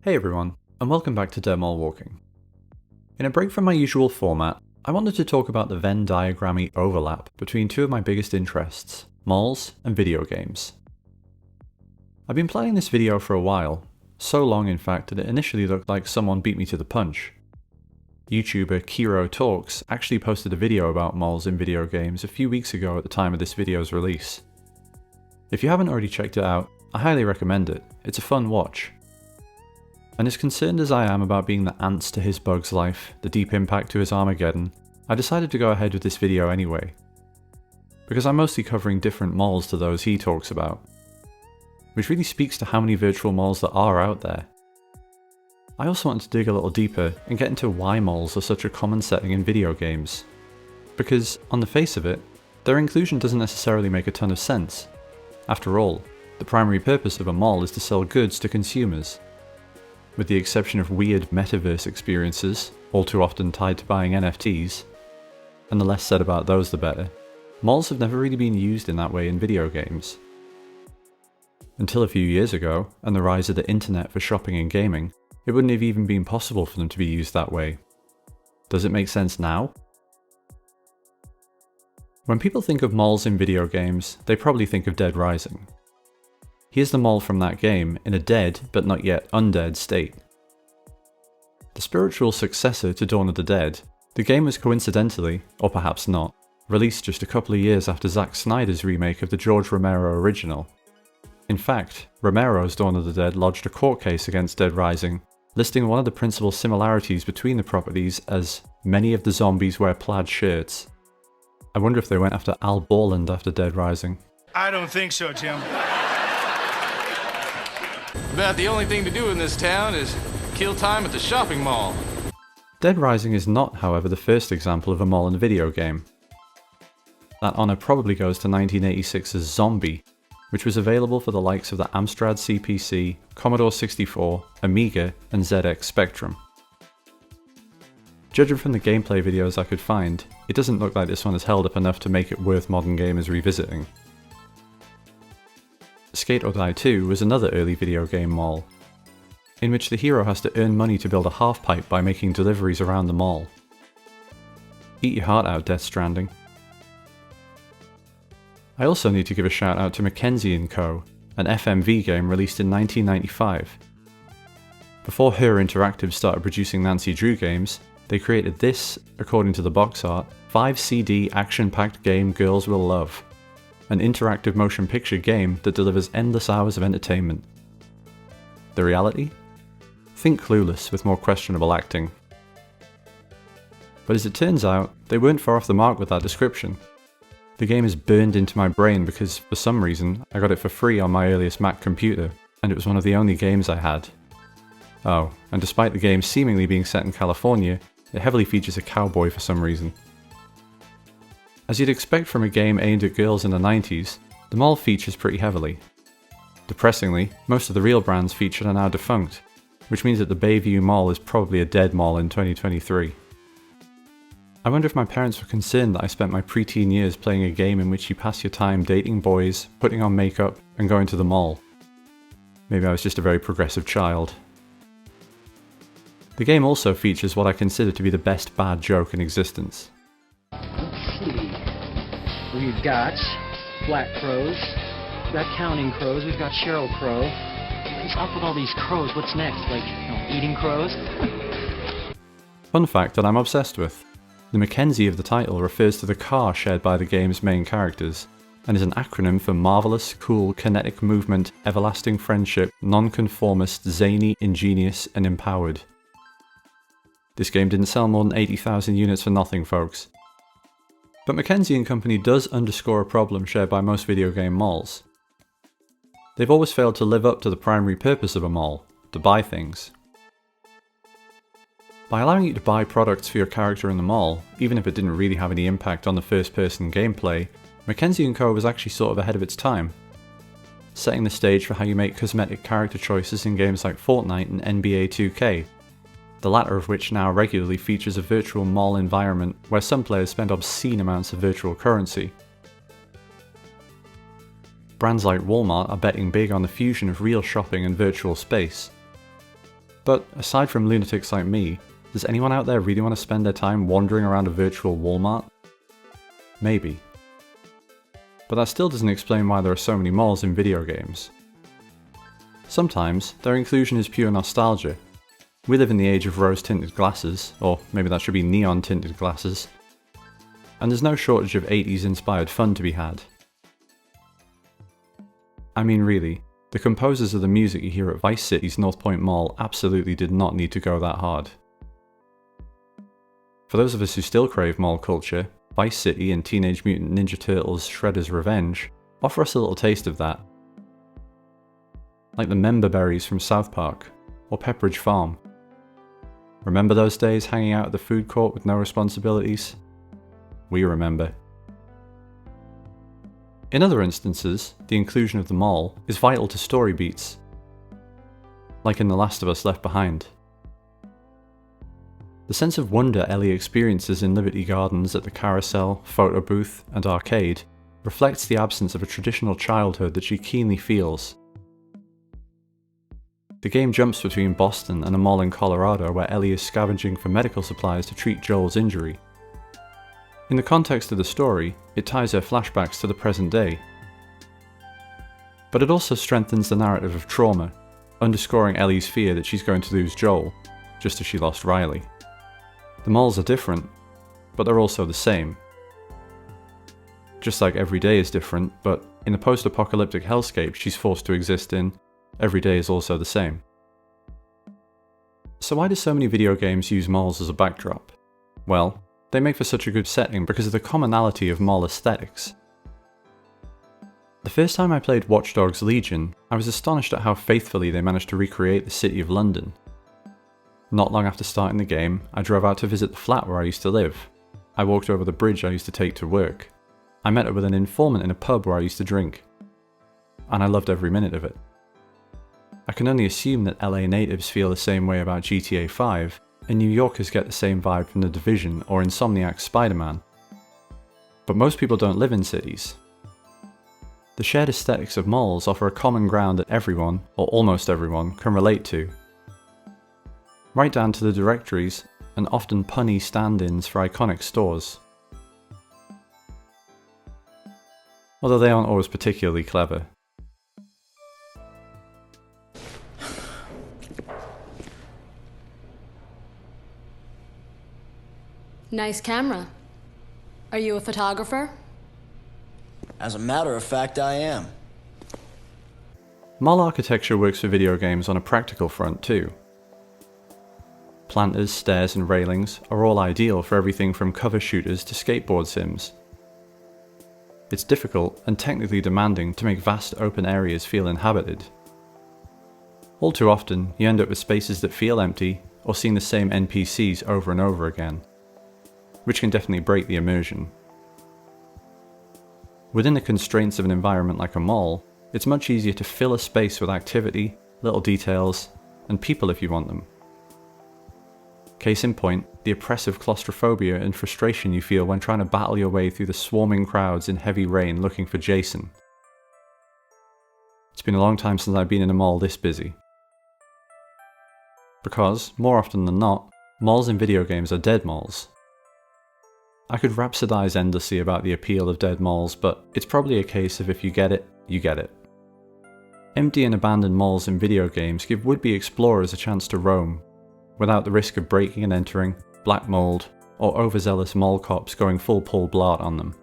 Hey everyone, and welcome back to Mall Walking. In a break from my usual format, I wanted to talk about the Venn diagrammy overlap between two of my biggest interests, malls and video games. I've been planning this video for a while, so long in fact that it initially looked like someone beat me to the punch. YouTuber Kiro Talks actually posted a video about malls in video games a few weeks ago at the time of this video's release. If you haven't already checked it out, I highly recommend it. It's a fun watch. And as concerned as I am about being the ants to his Bug's life, the Deep Impact to his Armageddon, I decided to go ahead with this video anyway. Because I'm mostly covering different malls to those he talks about. Which really speaks to how many virtual malls there are out there. I also wanted to dig a little deeper and get into why malls are such a common setting in video games. Because, on the face of it, their inclusion doesn't necessarily make a ton of sense. After all, the primary purpose of a mall is to sell goods to consumers. With the exception of weird metaverse experiences, all too often tied to buying NFTs, and the less said about those the better, malls have never really been used in that way in video games. Until a few years ago, and the rise of the internet for shopping and gaming, it wouldn't have even been possible for them to be used that way. Does it make sense now? When people think of malls in video games, they probably think of Dead Rising. Here's the mall from that game in a dead, but not yet undead state. The spiritual successor to Dawn of the Dead, the game was coincidentally, or perhaps not, released just a couple of years after Zack Snyder's remake of the George Romero original. In fact, Romero's Dawn of the Dead lodged a court case against Dead Rising, listing one of the principal similarities between the properties as many of the zombies wear plaid shirts. I wonder if they went after Al Borland after Dead Rising. I don't think so, Tim. About the only thing to do in this town is kill time at the shopping mall. Dead Rising is not, however, the first example of a mall in a video game. That honour probably goes to 1986's Zombie, which was available for the likes of the Amstrad CPC, Commodore 64, Amiga, and ZX Spectrum. Judging from the gameplay videos I could find, it doesn't look like this one is held up enough to make it worth modern gamers revisiting. Skate or Die 2 was another early video game mall, in which the hero has to earn money to build a half-pipe by making deliveries around the mall. Eat your heart out, Death Stranding. I also need to give a shout out to Mackenzie & Co., an FMV game released in 1995. Before Her Interactive started producing Nancy Drew games, they created this, according to the box art, 5-CD action-packed game girls will love. An interactive motion picture game that delivers endless hours of entertainment. The reality? Think Clueless with more questionable acting. But as it turns out, they weren't far off the mark with that description. The game is burned into my brain because, for some reason, I got it for free on my earliest Mac computer, and it was one of the only games I had. Oh, and despite the game seemingly being set in California, it heavily features a cowboy for some reason. As you'd expect from a game aimed at girls in the 90s, the mall features pretty heavily. Depressingly, most of the real brands featured are now defunct, which means that the Bayview Mall is probably a dead mall in 2023. I wonder if my parents were concerned that I spent my preteen years playing a game in which you pass your time dating boys, putting on makeup, and going to the mall. Maybe I was just a very progressive child. The game also features what I consider to be the best bad joke in existence. We've got black crows, we've got counting crows, we've got Sheryl Crow. What's up with all these crows? What's next? Like, eating crows? Fun fact that I'm obsessed with. The Mackenzie of the title refers to the car shared by the game's main characters, and is an acronym for Marvelous, Cool, Kinetic Movement, Everlasting Friendship, Nonconformist, Zany, Ingenious, and Empowered. This game didn't sell more than 80,000 units for nothing, folks. But Mackenzie & Company does underscore a problem shared by most video game malls. They've always failed to live up to the primary purpose of a mall, to buy things. By allowing you to buy products for your character in the mall, even if it didn't really have any impact on the first-person gameplay, Mackenzie & Co. was actually sort of ahead of its time, setting the stage for how you make cosmetic character choices in games like Fortnite and NBA 2K, the latter of which now regularly features a virtual mall environment where some players spend obscene amounts of virtual currency. Brands like Walmart are betting big on the fusion of real shopping and virtual space. But aside from lunatics like me, does anyone out there really want to spend their time wandering around a virtual Walmart? Maybe. But that still doesn't explain why there are so many malls in video games. Sometimes, their inclusion is pure nostalgia. We live in the age of rose-tinted glasses, or maybe that should be neon-tinted glasses, and there's no shortage of 80s inspired fun to be had. I mean really, the composers of the music you hear at Vice City's North Point Mall absolutely did not need to go that hard. For those of us who still crave mall culture, Vice City and Teenage Mutant Ninja Turtles Shredder's Revenge offer us a little taste of that. Like the member berries from South Park, or Pepperidge Farm. Remember those days hanging out at the food court with no responsibilities? We remember. In other instances, the inclusion of the mall is vital to story beats, like in The Last of Us Left Behind. The sense of wonder Ellie experiences in Liberty Gardens at the carousel, photo booth, and arcade reflects the absence of a traditional childhood that she keenly feels. The game jumps between Boston and a mall in Colorado where Ellie is scavenging for medical supplies to treat Joel's injury. In the context of the story, it ties her flashbacks to the present day. But it also strengthens the narrative of trauma, underscoring Ellie's fear that she's going to lose Joel, just as she lost Riley. The malls are different, but they're also the same. Just like every day is different, but in the post-apocalyptic hellscape she's forced to exist in, every day is also the same. So why do so many video games use malls as a backdrop? Well, they make for such a good setting because of the commonality of mall aesthetics. The first time I played Watch Dogs Legion, I was astonished at how faithfully they managed to recreate the city of London. Not long after starting the game, I drove out to visit the flat where I used to live. I walked over the bridge I used to take to work. I met up with an informant in a pub where I used to drink. And I loved every minute of it. I can only assume that LA natives feel the same way about GTA 5, and New Yorkers get the same vibe from The Division or Insomniac's Spider-Man. But most people don't live in cities. The shared aesthetics of malls offer a common ground that everyone, or almost everyone, can relate to. Right down to the directories, and often punny stand-ins for iconic stores. Although they aren't always particularly clever. Nice camera. Are you a photographer? As a matter of fact, I am. Mall architecture works for video games on a practical front too. Planters, stairs and railings are all ideal for everything from cover shooters to skateboard sims. It's difficult and technically demanding to make vast open areas feel inhabited. All too often, you end up with spaces that feel empty or seeing the same NPCs over and over again, which can definitely break the immersion. Within the constraints of an environment like a mall, it's much easier to fill a space with activity, little details, and people if you want them. Case in point, the oppressive claustrophobia and frustration you feel when trying to battle your way through the swarming crowds in heavy rain looking for Jason. It's been a long time since I've been in a mall this busy. Because, more often than not, malls in video games are dead malls. I could rhapsodize endlessly about the appeal of dead malls, but it's probably a case of if you get it, you get it. Empty and abandoned malls in video games give would-be explorers a chance to roam, without the risk of breaking and entering, black mold, or overzealous mall cops going full Paul Blart on them.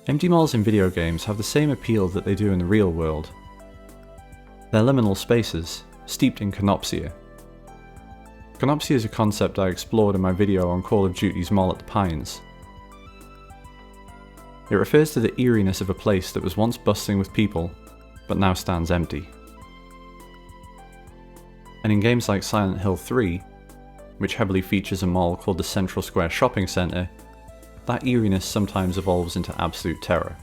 Empty malls in video games have the same appeal that they do in the real world. They're liminal spaces, steeped in canopsia. Canopsia is a concept I explored in my video on Call of Duty's Mall at the Pines. It refers to the eeriness of a place that was once bustling with people, but now stands empty. And in games like Silent Hill 3, which heavily features a mall called the Central Square Shopping Centre, that eeriness sometimes evolves into absolute terror.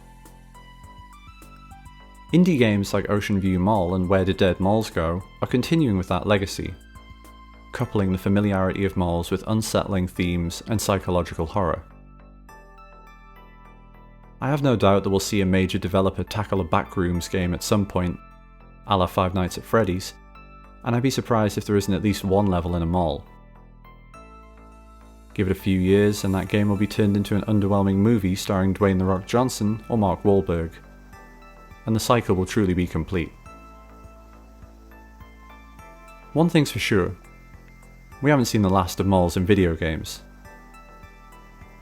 Indie games like Ocean View Mall and Where Did Dead Malls Go are continuing with that legacy, coupling the familiarity of malls with unsettling themes and psychological horror. I have no doubt that we'll see a major developer tackle a backrooms game at some point, a la Five Nights at Freddy's, and I'd be surprised if there isn't at least one level in a mall. Give it a few years and that game will be turned into an underwhelming movie starring Dwayne "The Rock" Johnson or Mark Wahlberg, and the cycle will truly be complete. One thing's for sure, we haven't seen the last of malls in video games.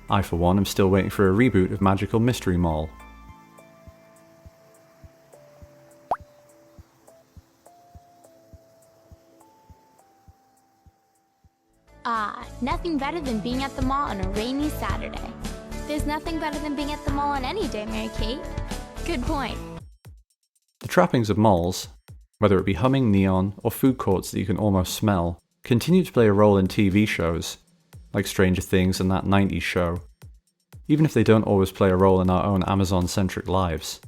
I for one am still waiting for a reboot of Magical Mystery Mall. Nothing better than being at the mall on a rainy Saturday. There's nothing better than being at the mall on any day, Mary Kate. Good point. The trappings of malls, whether it be humming neon or food courts that you can almost smell, continue to play a role in TV shows, like Stranger Things and that 90s show, even if they don't always play a role in our own Amazon-centric lives.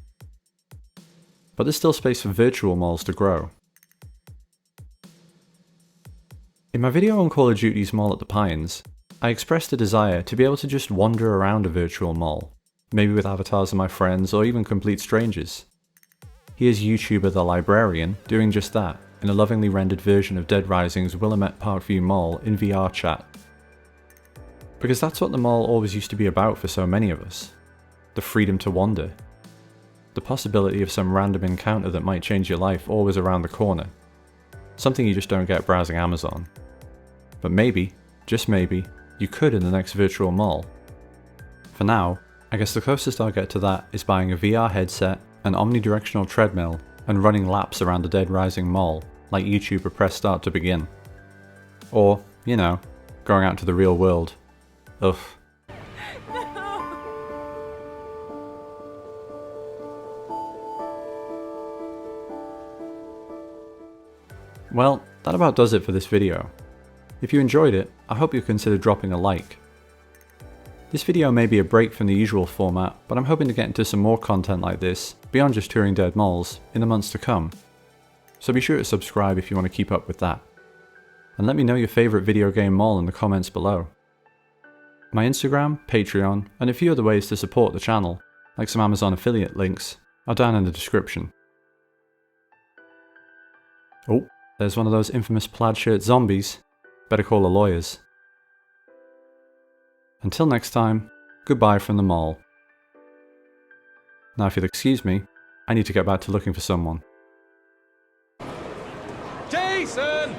But there's still space for virtual malls to grow. In my video on Call of Duty's Mall at the Pines, I expressed a desire to be able to just wander around a virtual mall, maybe with avatars of my friends or even complete strangers. Here's YouTuber The Librarian doing just that in a lovingly rendered version of Dead Rising's Willamette Parkview Mall in VR chat. Because that's what the mall always used to be about for so many of us. The freedom to wander. The possibility of some random encounter that might change your life always around the corner. Something you just don't get browsing Amazon. But maybe, just maybe, you could in the next virtual mall. For now, I guess the closest I'll get to that is buying a VR headset, an omnidirectional treadmill, and running laps around the Dead Rising mall, like YouTuber Press Start to begin. Or, you know, going out to the real world. Ugh. Well, that about does it for this video. If you enjoyed it, I hope you'll consider dropping a like. This video may be a break from the usual format, but I'm hoping to get into some more content like this, beyond just touring dead malls, in the months to come. So be sure to subscribe if you want to keep up with that. And let me know your favourite video game mall in the comments below. My Instagram, Patreon, and a few other ways to support the channel, like some Amazon affiliate links, are down in the description. Oh, there's one of those infamous plaid shirt zombies. Better call the lawyers. Until next time, goodbye from the mall. Now if you'll excuse me, I need to get back to looking for someone. Jason!